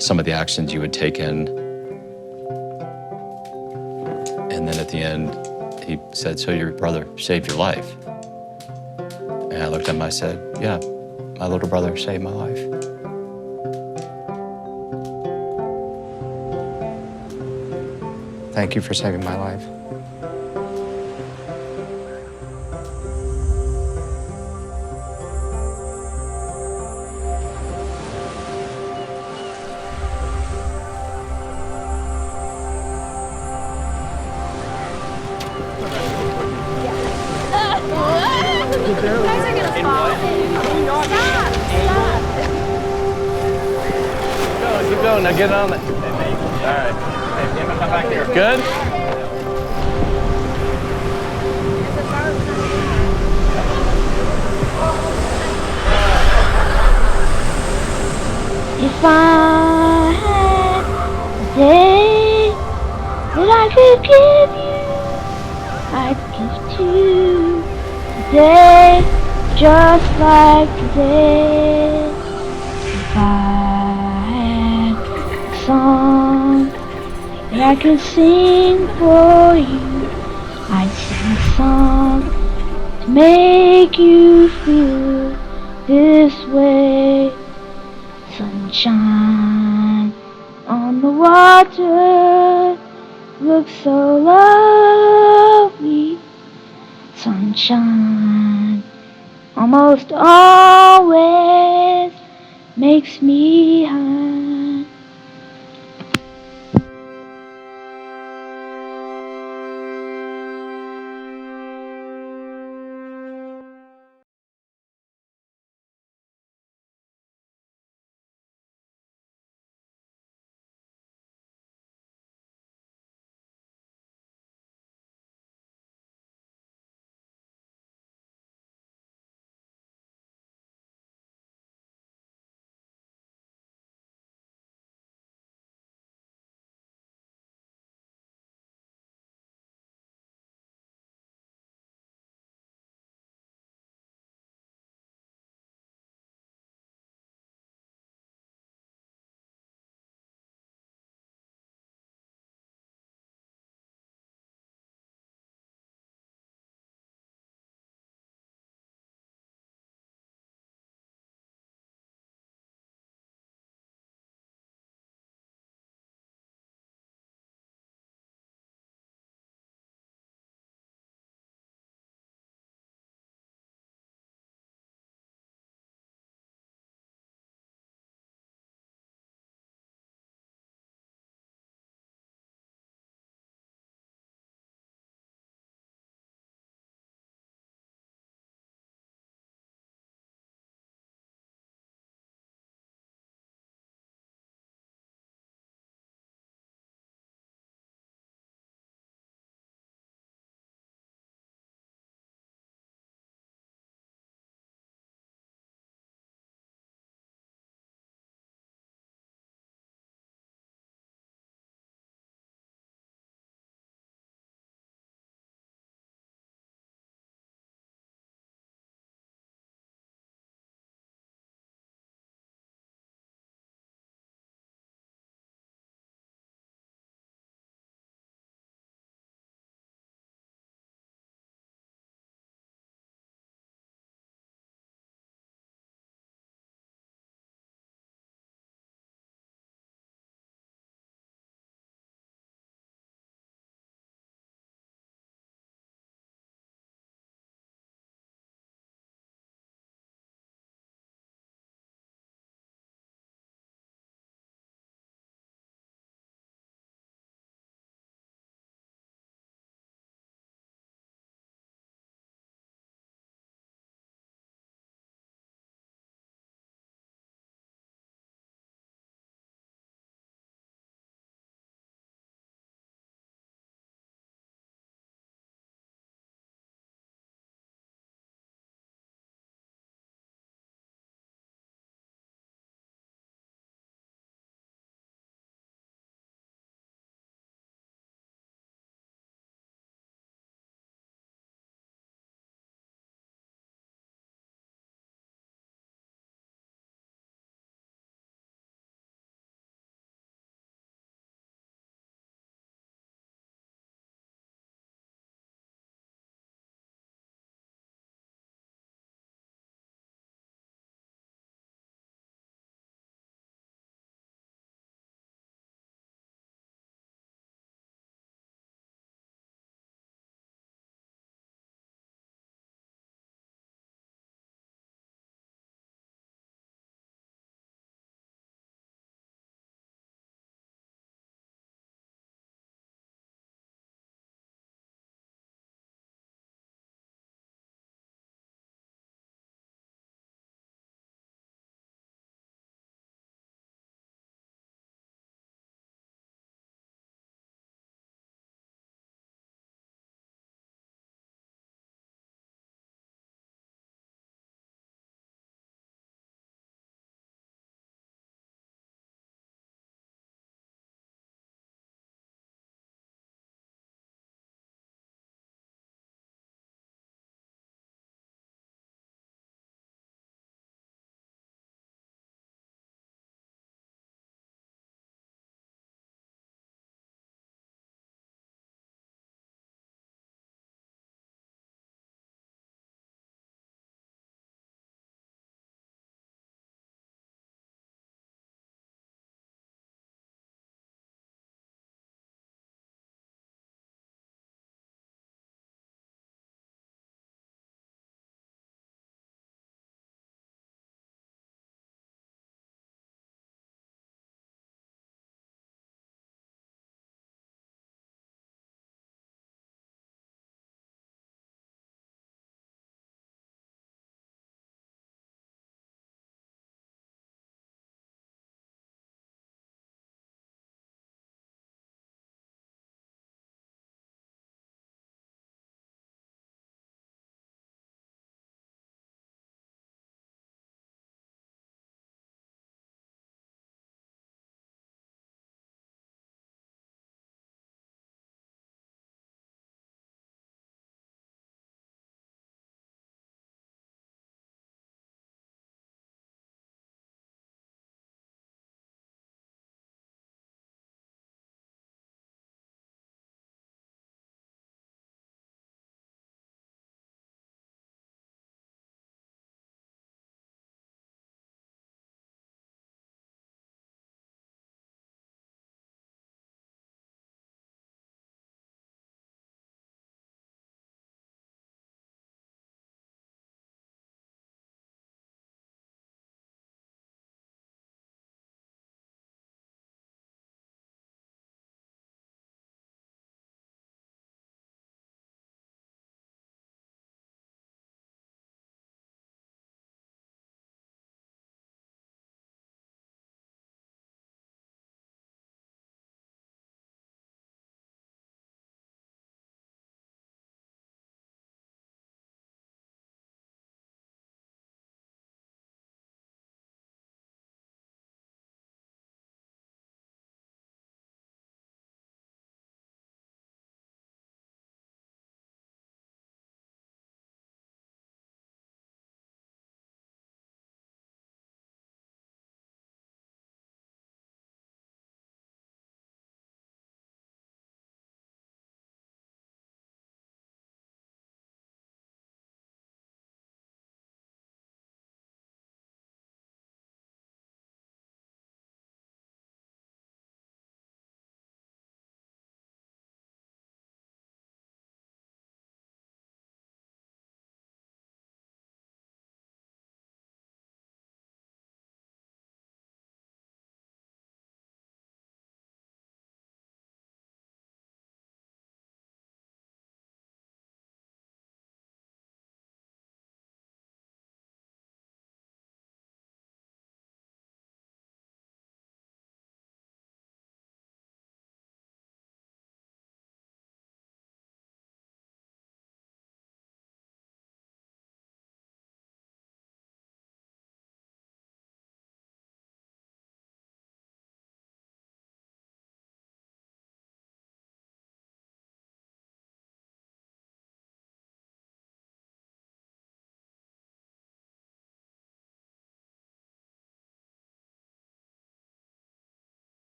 some of the actions you had taken. And then at the end, he said, "So your brother saved your life?" And I looked at him, I said, "Yeah, my little brother saved my life." Thank you for saving my life. You guys are gonna Keep going. Now get on it. All right. Hey, Emma, come back here. Good? If I had a day that I could give you, I'd give to you today, just like today. If I had a song that I could sing for you, I'd sing a song to make you feel this way. Sunshine on the water looks so lovely. Sunshine almost always makes me high.